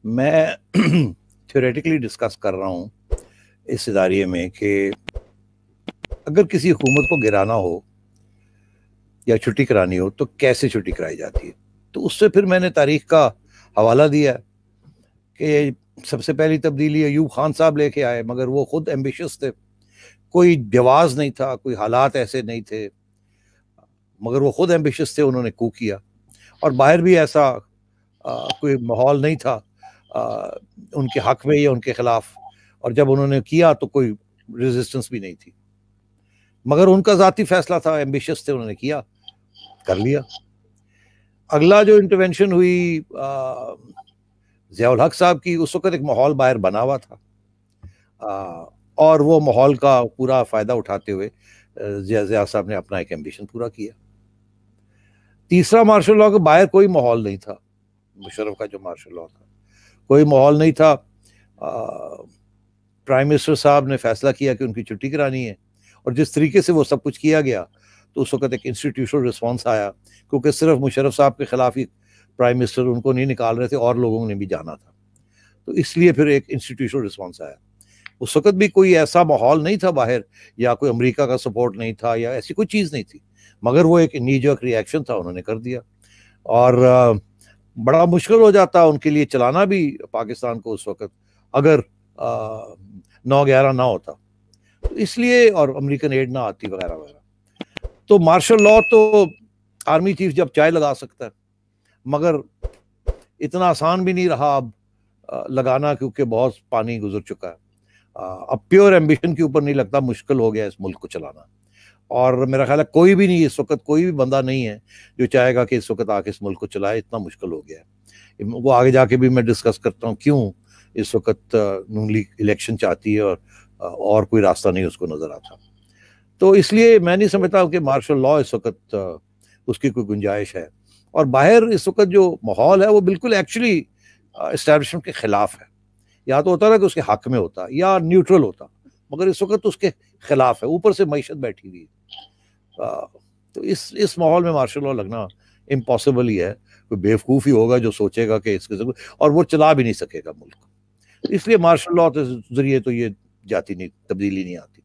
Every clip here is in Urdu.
میں تھیوریٹیکلی ڈسکس کر رہا ہوں اس اداریے میں کہ اگر کسی حکومت کو گرانا ہو یا چھٹی کرانی ہو تو کیسے چھٹی کرائی جاتی ہے. تو اس سے پھر میں نے تاریخ کا حوالہ دیا کہ سب سے پہلی تبدیلی ایوب خان صاحب لے کے آئے، مگر وہ خود ایمبیشس تھے، کوئی جواز نہیں تھا، کوئی حالات ایسے نہیں تھے، مگر وہ خود ایمبیشس تھے، انہوں نے کو کیا. اور باہر بھی ایسا کوئی ماحول نہیں تھا ان کے حق میں یا ان کے خلاف، اور جب انہوں نے کیا تو کوئی ریزسٹنس بھی نہیں تھی، مگر ان کا ذاتی فیصلہ تھا، ایمبیشس تھے، انہوں نے کیا، کر لیا. اگلا جو انٹرونشن ہوئی ضیاء الحق صاحب کی، اس وقت ایک ماحول باہر بنا ہوا تھا، اور وہ ماحول کا پورا فائدہ اٹھاتے ہوئے ضیاء صاحب نے اپنا ایک ایمبیشن پورا کیا. تیسرا مارشل لاء کا باہر کوئی ماحول نہیں تھا، مشرف کا جو مارشل لاء تھا کوئی ماحول نہیں تھا. پرائم منسٹر صاحب نے فیصلہ کیا کہ ان کی چھٹی کرانی ہے، اور جس طریقے سے وہ سب کچھ کیا گیا تو اس وقت ایک انسٹیٹیوشنل رسپانس آیا، کیونکہ صرف مشرف صاحب کے خلاف ہی پرائم منسٹر ان کو نہیں نکال رہے تھے، اور لوگوں نے بھی جانا تھا، تو اس لیے پھر ایک انسٹیٹیوشنل رسپانس آیا. اس وقت بھی کوئی ایسا ماحول نہیں تھا باہر، یا کوئی امریکہ کا سپورٹ نہیں تھا، یا ایسی کوئی چیز نہیں تھی، مگر وہ ایک نی جرک ری ایکشن تھا، انہوں نے کر دیا. اور بڑا مشکل ہو جاتا ان کے لیے چلانا بھی پاکستان کو اس وقت، اگر 9/11 نہ ہوتا، تو اس لیے، اور امریکن ایڈ نہ آتی وغیرہ وغیرہ. تو مارشل لاء تو آرمی چیف جب چاہے لگا سکتا ہے، مگر اتنا آسان بھی نہیں رہا اب لگانا، کیونکہ بہت پانی گزر چکا ہے. اب پیور ایمبیشن کے اوپر نہیں لگتا، مشکل ہو گیا اس ملک کو چلانا. اور میرا خیال ہے کوئی بھی نہیں اس وقت، کوئی بھی بندہ نہیں ہے جو چاہے گا کہ اس وقت آ کے اس ملک کو چلائے، اتنا مشکل ہو گیا ہے. وہ آگے جا کے بھی میں ڈسکس کرتا ہوں کیوں اس وقت نون لیگ الیکشن چاہتی ہے، اور کوئی راستہ نہیں اس کو نظر آتا. تو اس لیے میں نہیں سمجھتا کہ مارشل لاء اس وقت اس کی کوئی گنجائش ہے. اور باہر اس وقت جو ماحول ہے وہ بالکل ایکچولی اسٹیبلشمنٹ کے خلاف ہے. یا تو ہوتا نا کہ اس کے حق میں ہوتا، یا نیوٹرل ہوتا، مگر اس وقت اس کے خلاف ہے، اوپر سے معیشت بیٹھی ہوئی ہے. تو اس ماحول میں مارشل لاء لگنا امپاسبل ہی ہے. کوئی بیوقوف ہی ہوگا جو سوچے گا کہ اس کے ضرور، اور وہ چلا بھی نہیں سکے گا ملک. اس لیے مارشل لاء کے ذریعے تو یہ جاتی نہیں، تبدیلی نہیں آتی.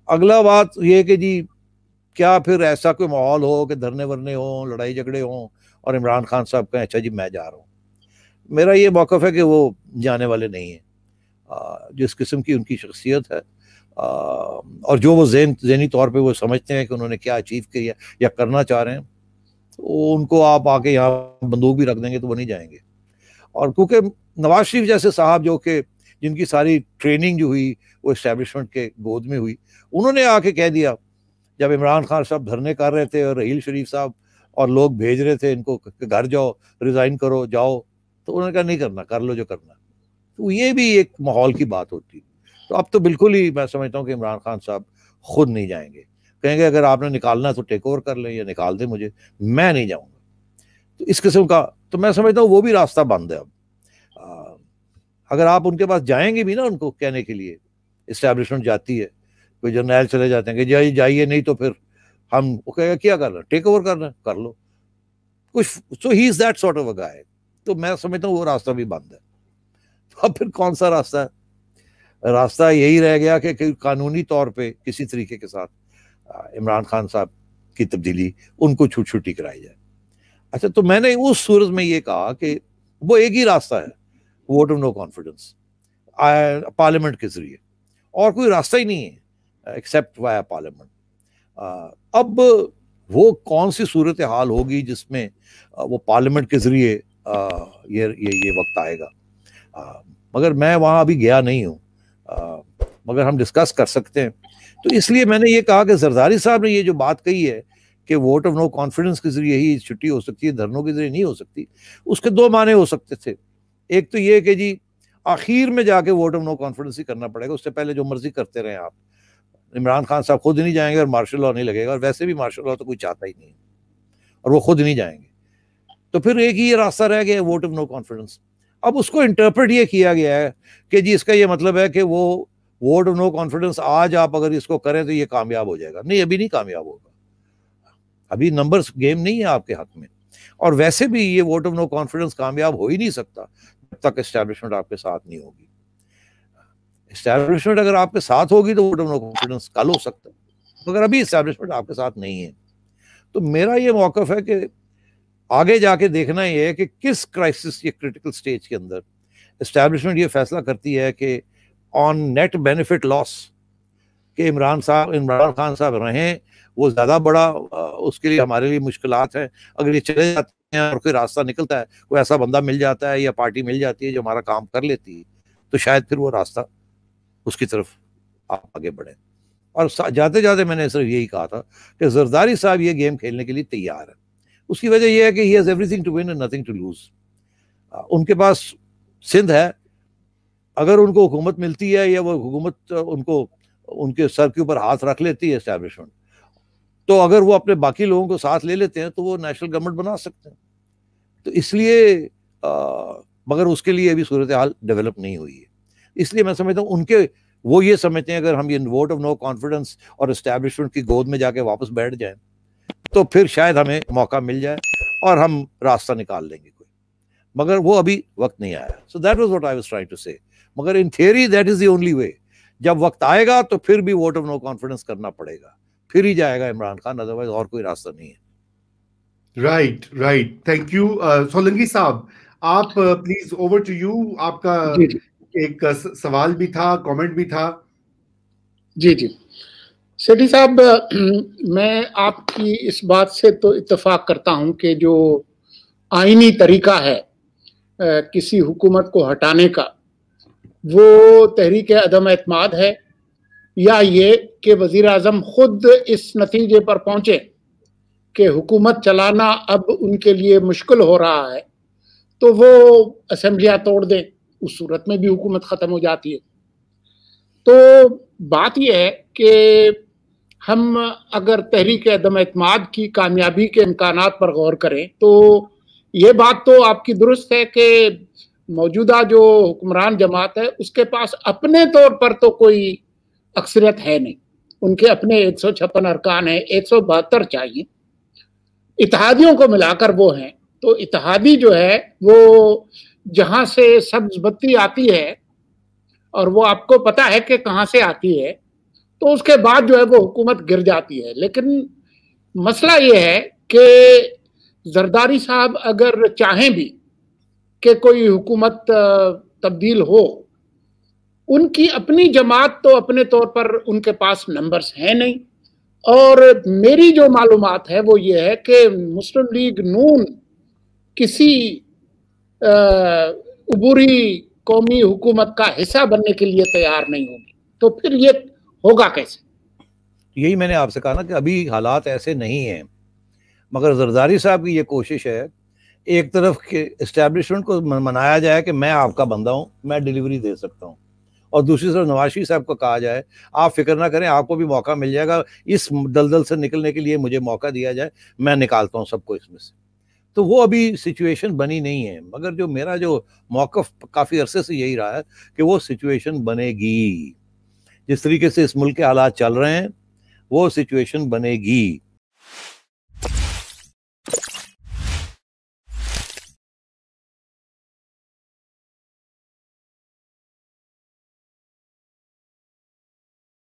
اگلا بات یہ کہ جی کیا پھر ایسا کوئی ماحول ہو کہ دھرنے ورنے ہوں، لڑائی جھگڑے ہوں، اور عمران خان صاحب کہیں اچھا جی میں جا رہا ہوں. میرا یہ موقف ہے کہ وہ جانے والے نہیں ہیں. جس قسم کی ان کی شخصیت ہے، اور جو وہ ذہنی طور پہ وہ سمجھتے ہیں کہ انہوں نے کیا اچیو کیا یا کرنا چاہ رہے ہیں، تو ان کو آپ آ کے یہاں بندوق بھی رکھ دیں گے تو وہ نہیں جائیں گے. اور کیونکہ نواز شریف جیسے صاحب جو کہ جن کی ساری ٹریننگ جو ہوئی وہ اسٹیبلشمنٹ کے گود میں ہوئی، انہوں نے آ کے کہہ دیا جب عمران خان صاحب دھرنے کر رہے تھے اور رحیل شریف صاحب اور لوگ بھیج رہے تھے ان کو کہ گھر جاؤ، ریزائن کرو، جاؤ، تو انہوں نے کہا نہیں کرنا، کر لو جو کرنا. تو یہ بھی ایک ماحول کی بات ہوتی. تو اب تو بالکل ہی میں سمجھتا ہوں کہ عمران خان صاحب خود نہیں جائیں گے، کہیں گے اگر آپ نے نکالنا ہے تو ٹیک اوور کر لیں یا نکال دیں مجھے، میں نہیں جاؤں گا. تو اس قسم کا تو میں سمجھتا ہوں وہ بھی راستہ بند ہے اب. اگر آپ ان کے پاس جائیں گے بھی نا ان کو کہنے کے لیے، اسٹیبلشمنٹ جاتی ہے، کوئی جرنیل چلے جاتے ہیں کہ جائیے نہیں تو پھر ہم، وہ کہے گا کیا کرنا، ٹیک اوور کرنا کر لو کچھ. سو ہی از دیٹ سارٹ آف اے گائے. تو میں سمجھتا ہوں وہ راستہ بھی بند ہے. تو اب پھر کون سا راستہ ہے؟ راستہ یہی رہ گیا کہ قانونی طور پہ کسی طریقے کے ساتھ عمران خان صاحب کی تبدیلی ان کو چھٹی کرائی جائے. اچھا، تو میں نے اس صورت میں یہ کہا کہ وہ ایک ہی راستہ ہے، vote of no confidence parliament کے ذریعے، اور کوئی راستہ ہی نہیں ہے ایکسیپٹ وایا پارلیمنٹ. اب وہ کون سی صورتحال ہوگی جس میں وہ پارلیمنٹ کے ذریعے یہ وقت آئے گا، مگر میں وہاں ابھی گیا نہیں ہوں، مگر ہم ڈسکس کر سکتے ہیں. تو اس لیے میں نے یہ کہا کہ زرداری صاحب نے یہ جو بات کہی ہے کہ ووٹ آف نو کانفیڈنس کے ذریعے ہی چھٹی ہو سکتی ہے، دھرنوں کے ذریعے نہیں ہو سکتی، اس کے دو معنی ہو سکتے تھے. ایک تو یہ کہ جی آخر میں جا کے ووٹ آف نو کانفیڈنس ہی کرنا پڑے گا، اس سے پہلے جو مرضی کرتے رہیں آپ. عمران خان صاحب خود نہیں جائیں گے اور مارشل لاء نہیں لگے گا، اور ویسے بھی مارشل لاء تو کوئی چاہتا ہی نہیں ہے، اور وہ خود نہیں جائیں گے. تو پھر ایک ہی یہ راستہ رہ گیا، ووٹ آف نو کانفیڈنس. اب اس کو انٹرپریٹ یہ کیا گیا ہے کہ جی اس کا یہ مطلب ہے کہ وہ ووٹ آف نو کانفیڈنس آج آپ اگر اس کو کریں تو یہ کامیاب ہو جائے گا. نہیں، ابھی نہیں کامیاب ہوگا، ابھی نمبرز گیم نہیں ہے آپ کے حق میں. اور ویسے بھی یہ ووٹ آف نو کانفیڈنس کامیاب ہو ہی نہیں سکتا تک اسٹیبلشمنٹ آپ کے ساتھ نہیں ہوگی. اسٹیبلشمنٹ اگر آپ کے ساتھ ہوگی تو ووٹ آف نو کانفیڈنس کل ہو سکتا ہے, مگر ابھی اسٹیبلشمنٹ آپ کے ساتھ نہیں ہے. تو میرا یہ موقف ہے کہ آگے جا کے دیکھنا یہ ہے کہ کس کرائسس, یہ کرٹیکل سٹیج کے اندر اسٹیبلشمنٹ یہ فیصلہ کرتی ہے کہ آن نیٹ بینیفٹ لاس کہ عمران خان صاحب رہیں, وہ زیادہ بڑا اس کے لیے ہمارے لیے مشکلات ہیں. اگر یہ چلے جاتے ہیں اور کوئی راستہ نکلتا ہے, کوئی ایسا بندہ مل جاتا ہے یا پارٹی مل جاتی ہے جو ہمارا کام کر لیتی ہے, تو شاید پھر وہ راستہ اس کی طرف آپ آگے بڑھیں. اور جاتے جاتے میں نے صرف یہی کہا تھا کہ زرداری صاحب یہ گیم کھیلنے کے لیے تیار ہے. اس کی وجہ یہ ہے کہ he has everything to win and nothing to lose. ان کے پاس سندھ ہے, اگر ان کو حکومت ملتی ہے یا وہ حکومت ان کے سر کے اوپر ہاتھ رکھ لیتی ہے اسٹیبلشمنٹ, تو اگر وہ اپنے باقی لوگوں کو ساتھ لے لیتے ہیں تو وہ نیشنل گورنمنٹ بنا سکتے ہیں. تو اس لیے مگر اس کے لیے ابھی صورتحال ڈیولپ نہیں ہوئی ہے. اس لیے میں سمجھتا ہوں وہ یہ سمجھتے ہیں اگر ہم یہ ووٹ آف نو کانفیڈنس اور اسٹیبلشمنٹ کی گود میں جا کے واپس بیٹھ جائیں تو پھر شاید ہمیں موقع مل جائے اور ہم راستہ نکال لیں گے کوئی, مگر وہ ابھی وقت نہیں آیا. So that was what I was trying to say. مگر in theory that is the only way. جب وقت آئے گا تو پھر بھی ووٹ آف نو کانفیڈنس کرنا پڑے گا, پھر ہی جائے گا عمران خان, ادروائز اور کوئی راستہ نہیں ہے. Right, thank you. سولنگی صاحب, آپ پلیز اوور ٹو یو. آپ کا ایک سوال بھی تھا, کامنٹ بھی تھا. جی سیٹھی صاحب, میں آپ کی اس بات سے تو اتفاق کرتا ہوں کہ جو آئینی طریقہ ہے کسی حکومت کو ہٹانے کا, وہ تحریک عدم اعتماد ہے, یا یہ کہ وزیر اعظم خود اس نتیجے پر پہنچے کہ حکومت چلانا اب ان کے لیے مشکل ہو رہا ہے تو وہ اسمبلیاں توڑ دیں. اس صورت میں بھی حکومت ختم ہو جاتی ہے. تو بات یہ ہے کہ ہم اگر تحریک عدم اعتماد کی کامیابی کے امکانات پر غور کریں تو یہ بات تو آپ کی درست ہے کہ موجودہ جو حکمران جماعت ہے اس کے پاس اپنے طور پر تو کوئی اکثریت ہے نہیں. ان کے اپنے 156 ارکان ہیں, 172 چاہیے. اتحادیوں کو ملا کر وہ ہیں. تو اتحادی جو ہے وہ جہاں سے سبز بتی آتی ہے اور وہ آپ کو پتا ہے کہ کہاں سے آتی ہے, تو اس کے بعد جو ہے وہ حکومت گر جاتی ہے. لیکن مسئلہ یہ ہے کہ زرداری صاحب اگر چاہیں بھی کہ کوئی حکومت تبدیل ہو, ان کی اپنی جماعت تو اپنے طور پر ان کے پاس نمبرز ہیں نہیں. اور میری جو معلومات ہے وہ یہ ہے کہ مسلم لیگ نون کسی عبوری قومی حکومت کا حصہ بننے کے لیے تیار نہیں ہوگی. تو پھر یہ ہوگا کیسے؟ یہی میں نے آپ سے کہا نا کہ ابھی حالات ایسے نہیں ہیں, مگر زرداری صاحب کی یہ کوشش ہے ایک طرف کہ اسٹیبلشمنٹ کو منایا جائے کہ میں آپ کا بندہ ہوں, میں ڈیلیوری دے سکتا ہوں, اور دوسری طرف نواز شریف صاحب کو کہا جائے آپ فکر نہ کریں, آپ کو بھی موقع مل جائے گا, اس دلدل سے نکلنے کے لیے مجھے موقع دیا جائے, میں نکالتا ہوں سب کو اس میں سے. تو وہ ابھی سچویشن بنی نہیں ہے, مگر جو میرا جو موقف کافی عرصے سے یہی رہا ہے کہ وہ سچویشن بنے گی. جس طریقے سے اس ملک کے حالات چل رہے ہیں وہ سچویشن بنے گی.